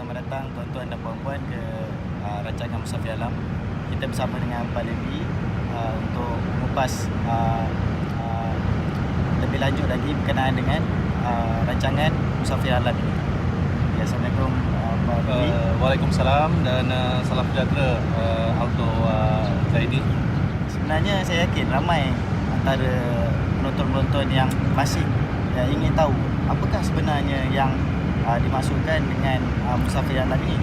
Selamat datang tuan-tuan dan puan-puan ke rancangan Musafir Alam. Kita bersama dengan Pak Levi untuk mengupas lebih lanjut lagi berkenaan dengan rancangan Musafir Alam ini. Ya, Assalamualaikum Pak Levi. Waalaikumsalam dan salam sejahtera untuk Zaidi. Sebenarnya saya yakin ramai antara penonton-penonton yang masih ingin tahu apakah sebenarnya yang dimaksudkan dengan Musafir Alam ini.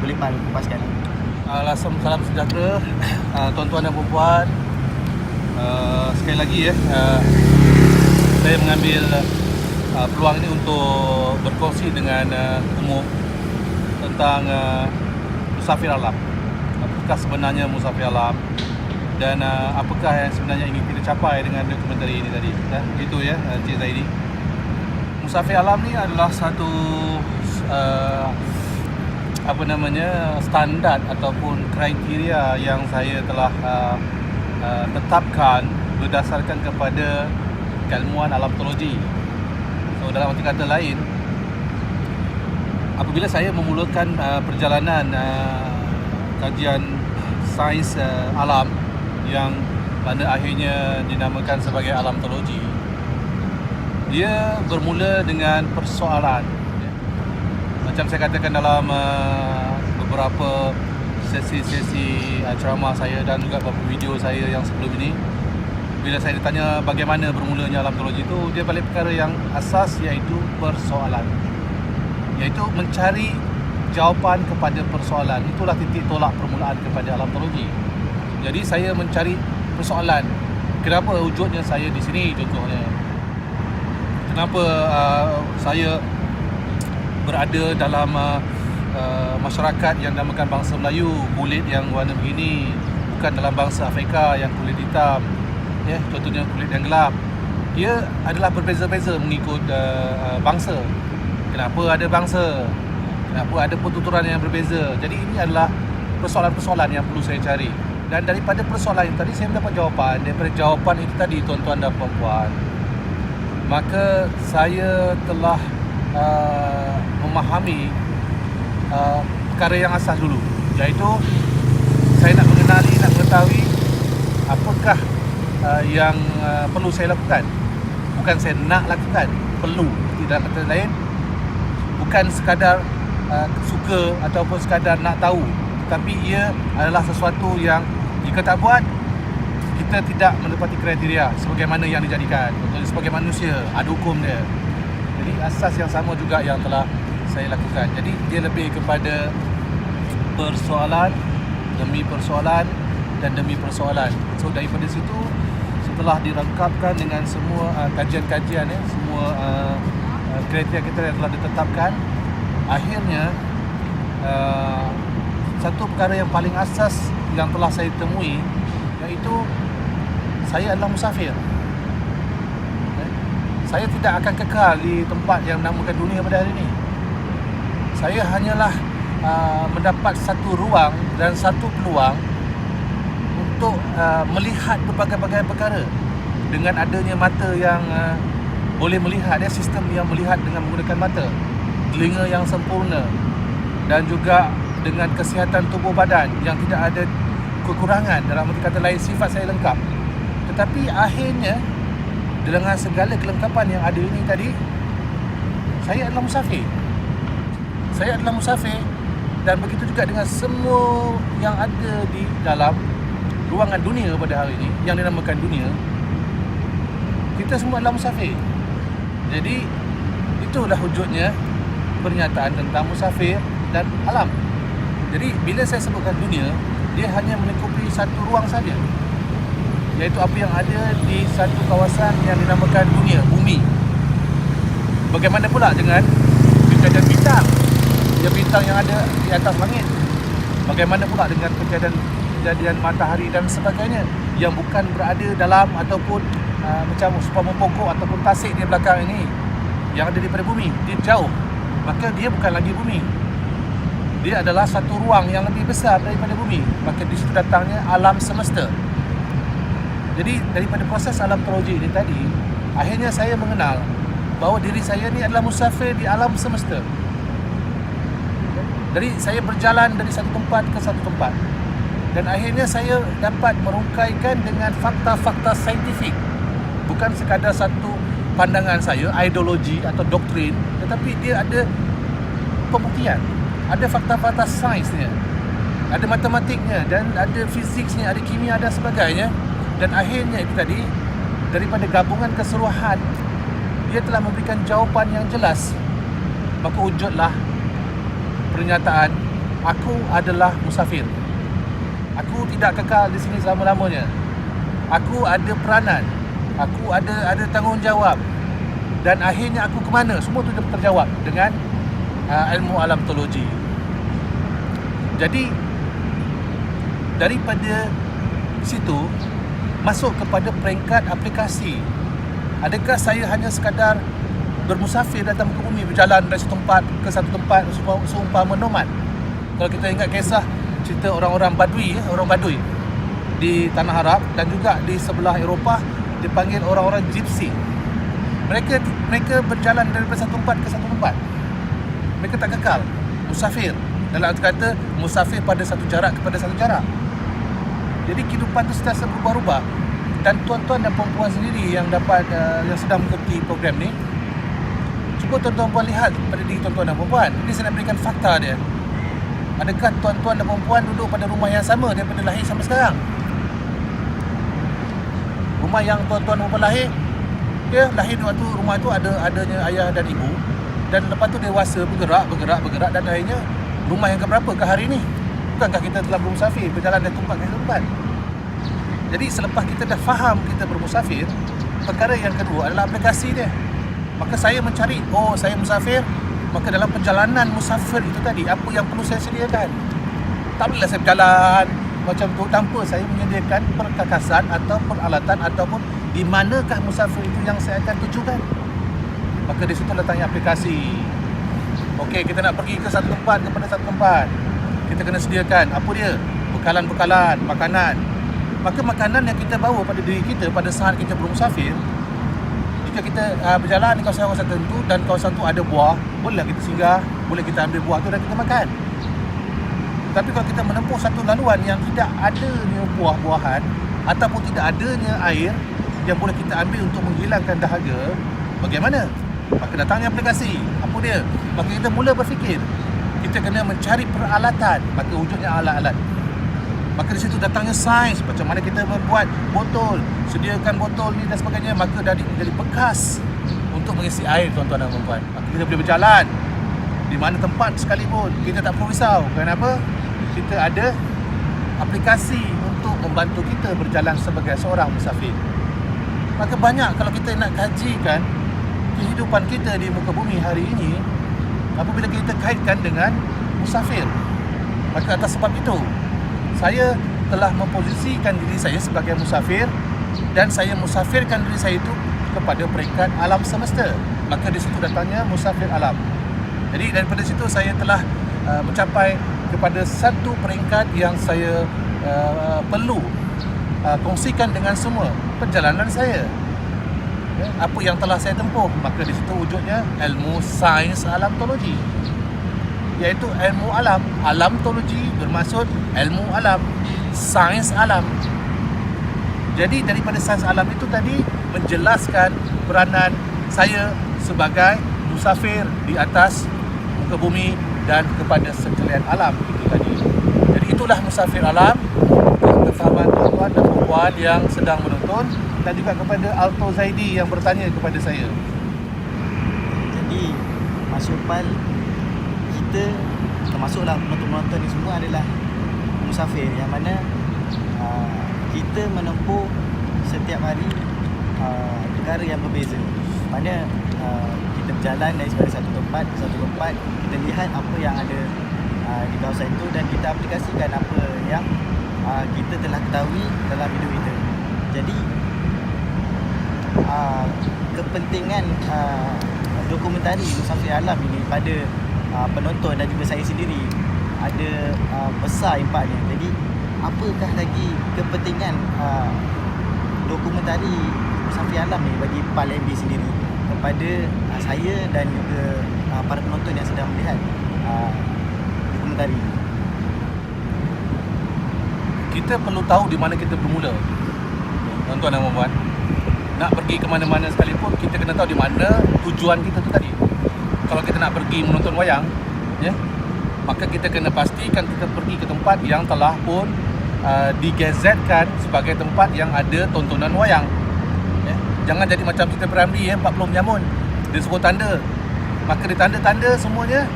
Boleh Pak kupaskan? Salam sejahtera tuan-tuan dan puan-puan. Sekali lagi saya mengambil peluang ini untuk berkongsi dengan umum tentang Musafir Alam. Apakah sebenarnya Musafir Alam dan apakah yang sebenarnya ingin kita capai dengan dokumentari ini tadi. Itu ya Cik Zaidi. Musafir Alam ni adalah satu standard ataupun kriteria yang saya telah tetapkan berdasarkan kepada keilmuan alam teologi. So dalam arti kata lain, apabila saya memulakan perjalanan kajian sains alam yang pada akhirnya dinamakan sebagai alam teologi, dia bermula dengan persoalan. Macam saya katakan dalam beberapa sesi-sesi ceramah saya dan juga beberapa video saya yang sebelum ini, bila saya ditanya bagaimana bermulanya alam teologi itu, dia balik perkara yang asas, iaitu persoalan, iaitu mencari jawapan kepada persoalan. Itulah titik tolak permulaan kepada alam teologi. Jadi saya mencari persoalan, kenapa wujudnya saya di sini contohnya. Kenapa saya berada dalam masyarakat yang dinamakan bangsa Melayu, kulit yang warna begini, bukan dalam bangsa Afrika yang kulit hitam, contohnya kulit yang gelap. Ia adalah berbeza-beza mengikut bangsa. Kenapa ada bangsa? Kenapa ada pertuturan yang berbeza? Jadi ini adalah persoalan-persoalan yang perlu saya cari. Dan daripada persoalan itu tadi saya mendapat jawapan. Daripada jawapan itu tadi tuan-tuan dan puan-puan, maka saya telah memahami perkara yang asas dulu, iaitu saya nak mengetahui apakah yang perlu saya lakukan. Bukan saya nak lakukan, perlu. Dalam kata lain, bukan sekadar suka ataupun sekadar nak tahu, tapi ia adalah sesuatu yang jika tak buat, kita tidak menepati kriteria sebagaimana yang dijadikan. Contohnya sebagai manusia, ada hukum dia. Jadi asas yang sama juga yang telah saya lakukan. Jadi dia lebih kepada persoalan demi persoalan dan demi persoalan. So daripada situ, setelah dirangkapkan dengan semua kajian-kajian, semua kriteria kita yang telah ditetapkan, akhirnya satu perkara yang paling asas yang telah saya temui, iaitu saya adalah musafir. Saya tidak akan kekal di tempat yang dinamakan dunia pada hari ini. Saya hanyalah mendapat satu ruang dan satu peluang untuk melihat berbagai-bagai perkara dengan adanya mata yang boleh melihat, sistem yang melihat dengan menggunakan mata, telinga yang sempurna, dan juga dengan kesihatan tubuh badan yang tidak ada kekurangan. Dalam arti kata lain, sifat saya lengkap. Tetapi akhirnya, dengan segala kelengkapan yang ada ini tadi, saya adalah musafir. Saya adalah musafir, dan begitu juga dengan semua yang ada di dalam ruangan dunia pada hari ini, yang dinamakan dunia. Kita semua adalah musafir. Jadi, itulah wujudnya pernyataan tentang musafir dan alam. Jadi, bila saya sebutkan dunia, dia hanya melingkupi satu ruang saja, iaitu apa yang ada di satu kawasan yang dinamakan dunia, bumi. Bagaimana pula dengan kejadian bintang, bintang yang ada di atas langit? Bagaimana pula dengan kejadian matahari dan sebagainya yang bukan berada dalam ataupun macam umpama pokok ataupun tasik di belakang ini yang ada daripada bumi, dia jauh, maka dia bukan lagi bumi. Dia adalah satu ruang yang lebih besar daripada bumi. Maka di situ datangnya alam semesta. Jadi daripada proses alam teologi ini tadi, akhirnya saya mengenal bahawa diri saya ni adalah musafir di alam semesta. Jadi saya berjalan dari satu tempat ke satu tempat, dan akhirnya saya dapat merungkaikan dengan fakta-fakta saintifik. Bukan sekadar satu pandangan saya, ideologi atau doktrin, tetapi dia ada pembuktian, ada fakta-fakta sainsnya, ada matematiknya, dan ada fiziksnya, ada kimia dan sebagainya. Dan akhirnya itu tadi, daripada gabungan keseluruhan, dia telah memberikan jawapan yang jelas. Maka wujudlah pernyataan, aku adalah musafir. Aku tidak kekal di sini selama-lamanya. Aku ada peranan, aku ada tanggungjawab. Dan akhirnya aku ke mana? Semua itu terjawab dengan ilmu alam teologi. Jadi daripada situ masuk kepada peringkat aplikasi. Adakah saya hanya sekadar bermusafir datang ke bumi, berjalan dari satu tempat ke satu tempat seumpama nomad? Kalau kita ingat kisah cerita orang-orang Badui, orang Badui di Tanah Arab dan juga di sebelah Eropah dipanggil orang-orang Gypsy. Mereka berjalan daripada satu tempat ke satu tempat. Mereka tak kekal, musafir. Dalam arti kata, musafir pada satu jarak kepada satu jarak. Jadi kehidupan itu sentiasa berubah-ubah. Dan tuan-tuan dan puan-puan sendiri yang yang sedang mengikuti program ni, cuba tuan-tuan puan lihat pada diri tuan-tuan dan puan-puan. Ini saya nak berikan fakta dia. Adakah tuan-tuan dan puan-puan duduk pada rumah yang sama daripada lahir sampai sekarang? Rumah yang tuan-tuan dan puan lahir, dia lahir waktu rumah tu adanya ayah dan ibu, dan lepas tu dewasa, bergerak dan akhirnya rumah yang keberapa ke hari ni? Bukankah kita telah bermusafir, berjalan dari tempat ke tempat? Jadi selepas kita dah faham kita bermusafir, perkara yang kedua adalah aplikasi dia. Maka saya mencari, saya musafir, maka dalam perjalanan musafir itu tadi, apa yang perlu saya sediakan? Tak bolehlah saya berjalan macam tu tanpa saya menyediakan perkakasan atau peralatan ataupun di manakah musafir itu yang saya akan tujukan. Maka di situ letaknya aplikasi. Okey, kita nak pergi ke satu tempat kepada satu tempat, kita kena sediakan apa dia? Bekalan-bekalan, makanan. Maka makanan yang kita bawa pada diri kita pada saat kita bermusafir, jika kita berjalan di kawasan-kawasan tertentu dan kawasan tu ada buah, bolehlah kita singgah, boleh kita ambil buah tu dan kita makan. Tapi kalau kita menempuh satu laluan yang tidak adanya buah-buahan ataupun tidak adanya air yang boleh kita ambil untuk menghilangkan dahaga, bagaimana? Maka datangnya aplikasi. Apa dia? Maka kita mula berfikir, kita kena mencari peralatan. Maka wujudnya alat-alat. Maka di situ datangnya sains, macam mana kita membuat botol, sediakan botol ni dan sebagainya. Maka menjadi bekas untuk mengisi air, tuan-tuan dan puan-puan. Maka kita boleh berjalan di mana tempat sekalipun, kita tak perlu risau. Kenapa? Kita ada aplikasi untuk membantu kita berjalan sebagai seorang musafir. Maka banyak kalau kita nak kajikan kehidupan kita di muka bumi hari ini, apabila kita kaitkan dengan musafir. Maka atas sebab itu, saya telah memposisikan diri saya sebagai musafir, dan saya musafirkan diri saya itu kepada peringkat alam semesta. Maka di situ datangnya musafir alam. Jadi daripada situ saya telah mencapai kepada satu peringkat yang saya perlu kongsikan dengan semua perjalanan saya. Apa yang telah saya tempuh. Maka di situ wujudnya ilmu sains alam teologi, iaitu ilmu alam. Alam teologi bermaksud ilmu alam, sains alam. Jadi daripada sains alam itu tadi menjelaskan peranan saya sebagai musafir di atas muka bumi dan kepada sekalian alam itu tadi. Jadi itulah musafir alam. Kefahaman tuan-tuan dan puan yang sedang menonton, dan juga kepada Alto Zaidi yang bertanya kepada saya. Jadi Mas Yopal, kita termasuklah penonton-penonton ni semua adalah musafir, yang mana kita menempuh setiap hari negara yang berbeza. Mana kita berjalan dari satu tempat ke satu tempat, kita lihat apa yang ada di kawasan itu dan kita aplikasikan apa yang kita telah ketahui dalam hidup kita. Jadi kepentingan dokumentari Musafir Alam ini pada penonton dan juga saya sendiri ada besar impaknya. Jadi apakah lagi kepentingan dokumentari Musafir Alam ni bagi PAL-MB sendiri kepada saya dan juga para penonton yang sedang melihat tadi? Kita perlu tahu di mana kita bermula, tuan-tuan dan puan-puan. Nak pergi ke mana-mana sekalipun, kita kena tahu di mana tujuan kita tu tadi. Kalau kita nak pergi menonton wayang, ya, maka kita kena pastikan kita pergi ke tempat yang telah pun digazetkan sebagai tempat yang ada tontonan wayang, ya. Jangan jadi macam kita Ramli, 40 menyamun, dia suruh tanda, maka dia tanda-tanda semuanya.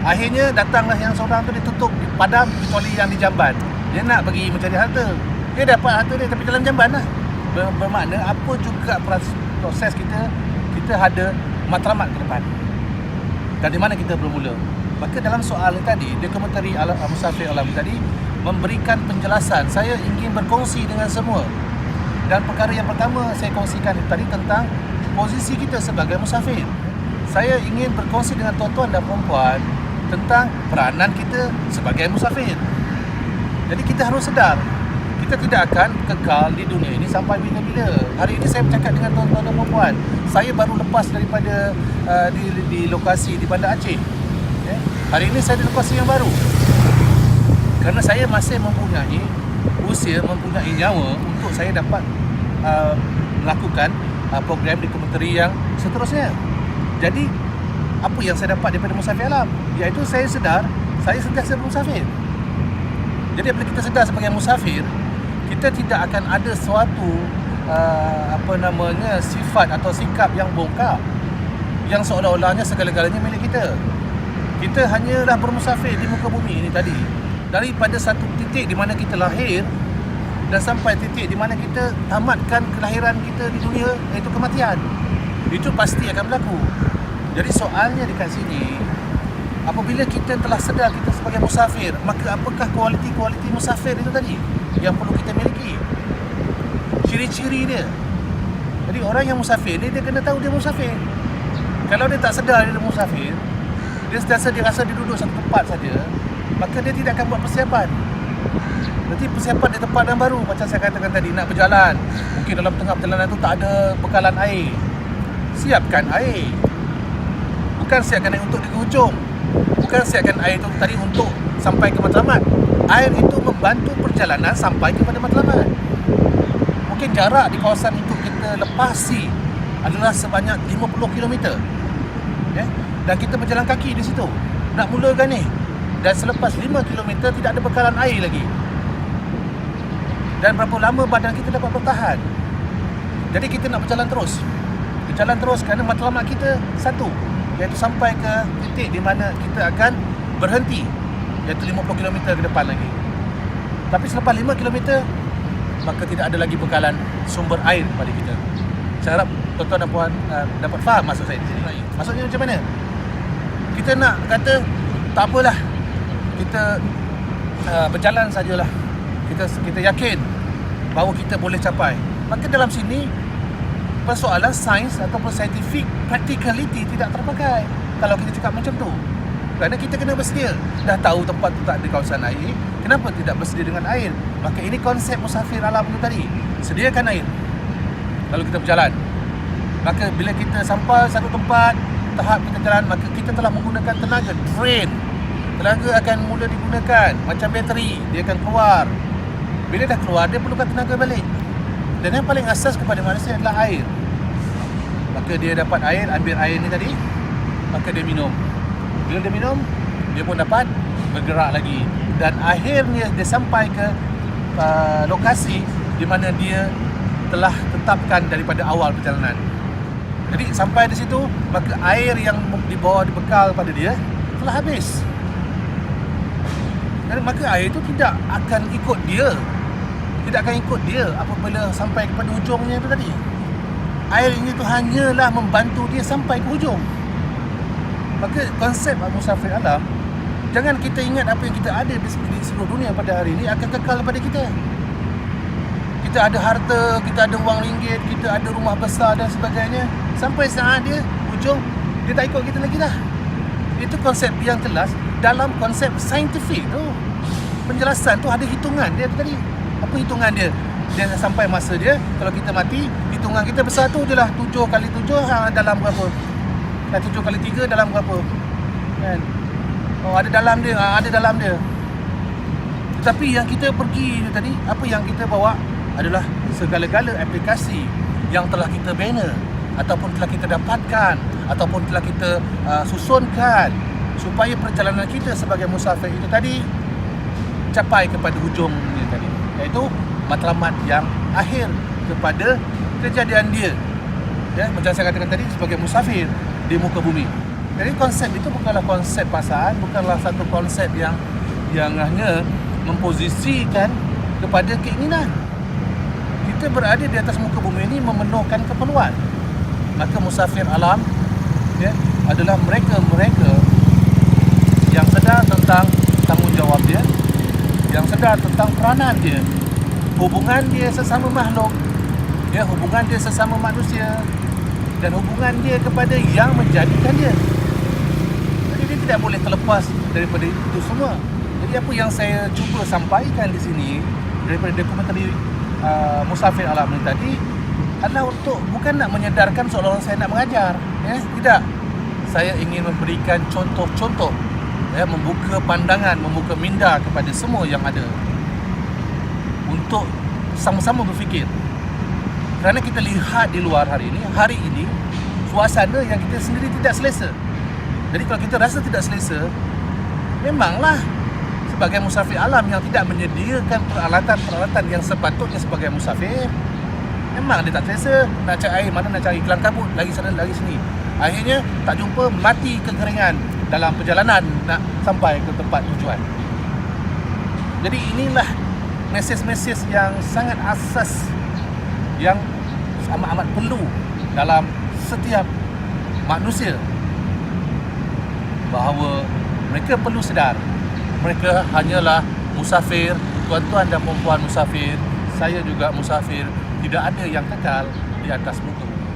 Akhirnya datanglah yang seorang tu, ditutup padam kecuali yang di jamban. Dia nak pergi mencari harta, dia dapat harta dia tapi dalam jamban lah. Bermakna apa juga proses kita ada matlamat ke depan. Dan di mana kita bermula. Maka dalam soal tadi, dokumentari Musafir Alam tadi memberikan penjelasan. Saya ingin berkongsi dengan semua. Dan perkara yang pertama saya kongsikan tadi tentang posisi kita sebagai musafir. Saya ingin berkongsi dengan tuan-tuan dan puan-puan tentang peranan kita sebagai musafir. Jadi kita harus sedar, kita tidak akan kekal di dunia ini sampai bila-bila. Hari ini saya bercakap dengan tuan-tuan dan puan-puan. Saya baru lepas daripada di lokasi di Bandar Aceh. Hari ini saya di lokasi yang baru. Kerana saya masih mempunyai usia, mempunyai nyawa untuk saya dapat melakukan program dokumentari yang seterusnya. Jadi apa yang saya dapat daripada Musafir Alam? Iaitu saya sedar saya sentiasa musafir. Jadi apabila kita sedar sebagai musafir, kita tidak akan ada suatu sifat atau sikap yang bongkar, yang seolah-olahnya segala-galanya milik kita. Kita hanyalah bermusafir di muka bumi ini tadi, daripada satu titik di mana kita lahir dan sampai titik di mana kita tamatkan kelahiran kita di dunia, iaitu kematian. Itu pasti akan berlaku. Jadi soalnya dekat sini, apabila kita telah sedar kita sebagai musafir, maka apakah kualiti-kualiti musafir itu tadi yang perlu kita miliki? Ciri-ciri dia. Jadi orang yang musafir ni, dia kena tahu dia musafir. Kalau dia tak sedar dia musafir, dia sentiasa dirasa dia duduk satu tempat saja, maka dia tidak akan buat persiapan. Nanti persiapan di tempat yang baru, macam saya katakan tadi, nak berjalan, mungkin dalam tengah perjalanan tu tak ada bekalan air. Siapkan air. Bukan siapkan air untuk di hujung, bukan siapkan air itu tadi untuk sampai ke matlamat. Air itu membantu perjalanan sampai kepada matlamat. Mungkin jarak di kawasan itu kita lepasi adalah sebanyak 50 km, ya? Dan kita berjalan kaki di situ, nak mulakan ni. Dan selepas 5 km tidak ada bekalan air lagi. Dan berapa lama badan kita dapat bertahan. Jadi kita nak berjalan terus. Berjalan terus kerana matlamat kita satu, iaitu sampai ke titik di mana kita akan berhenti, iaitu 50 km ke depan lagi. Tapi selepas 5 km, maka tidak ada lagi bekalan sumber air kepada kita. Saya harap tuan-tuan dan puan dapat faham maksud saya di sini. Maksudnya macam mana? Kita nak kata, tak apalah, kita berjalan sajalah. Kita yakin bahawa kita boleh capai. Maka dalam sini persoalan sains ataupun scientific practicality tidak terpakai kalau kita cakap macam tu. Kerana kita kena bersedia. Dah tahu tempat tu tak ada kawasan air, kenapa tidak bersedia dengan air? Maka ini konsep Musafir Alam itu tadi. Sediakan air lalu kita berjalan. Maka bila kita sampai satu tempat, tahap kita jalan, maka kita telah menggunakan tenaga, drain. Tenaga akan mula digunakan macam bateri, dia akan keluar. Bila dah keluar, dia perlukan tenaga balik. Dan yang paling asas kepada manusia adalah air. Maka dia dapat air, ambil air ni tadi, maka dia minum. Bila dia minum, dia pun dapat bergerak lagi. Dan akhirnya dia sampai ke lokasi di mana dia telah tetapkan daripada awal perjalanan. Jadi sampai di situ, maka air yang dibawa dibekal pada dia telah habis. Dan maka air itu tidak akan ikut dia. Tidak akan ikut dia apabila sampai kepada hujungnya itu tadi. Air ini tu hanyalah membantu dia sampai ke hujung. Maka konsep Musafir Alam, jangan kita ingat apa yang kita ada di seluruh dunia pada hari ini akan kekal pada kita. Kita ada harta, kita ada wang ringgit, kita ada rumah besar dan sebagainya. Sampai saat dia hujung, dia tak ikut kita lagi dah. Itu konsep yang jelas dalam konsep saintifik tu. Penjelasan tu ada hitungan dia tadi. Apa hitungan dia? Dia sampai masa dia, kalau kita mati, hitungan kita besar tu je lah. 7 kali 7 dalam berapa? 7 kali 3 dalam berapa? Kan? Oh, ada dalam dia, ada dalam dia. Tetapi yang kita pergi tadi, apa yang kita bawa adalah segala-gala aplikasi yang telah kita bina ataupun telah kita dapatkan ataupun telah kita susunkan supaya perjalanan kita sebagai musafir itu tadi capai kepada hujungnya tadi, iaitu matlamat yang akhir kepada kejadian dia. Ya, macam saya katakan tadi, sebagai musafir di muka bumi. Jadi konsep itu bukanlah konsep pasangan, bukanlah satu konsep yang hanya memposisikan kepada keinginan. Kita berada di atas muka bumi ini memenuhkan keperluan. Maka musafir alam, ya, adalah mereka-mereka yang sedar tentang tanggungjawab dia, yang sedar tentang peranan dia, hubungan dia sesama makhluk, ya, hubungan dia sesama manusia, dan hubungan dia kepada yang menjadikan dia. Jadi dia tidak boleh terlepas daripada itu semua. Jadi apa yang saya cuba sampaikan di sini daripada dokumentari Musafir Alam ini tadi adalah untuk bukan nak menyedarkan seolah-olah saya nak mengajar, ya, tidak. Saya ingin memberikan contoh-contoh, ya, membuka pandangan, membuka minda kepada semua yang ada untuk sama-sama berfikir. Kerana kita lihat di luar hari ini suasana yang kita sendiri tidak selesa. Jadi kalau kita rasa tidak selesa, memanglah sebagai musafir alam yang tidak menyediakan peralatan-peralatan yang sepatutnya sebagai musafir, memang dia tak selesa. Nak cari air mana, nak cari kelang kabut, lagi sana lagi sini. Akhirnya tak jumpa, mati kekeringan dalam perjalanan nak sampai ke tempat tujuan. Jadi inilah mesej-mesej yang sangat asas, yang amat-amat perlu dalam setiap manusia, bahawa mereka perlu sedar mereka hanyalah musafir, tuan-tuan dan puan-puan musafir, saya juga musafir, tidak ada yang kekal di atas muka bumi.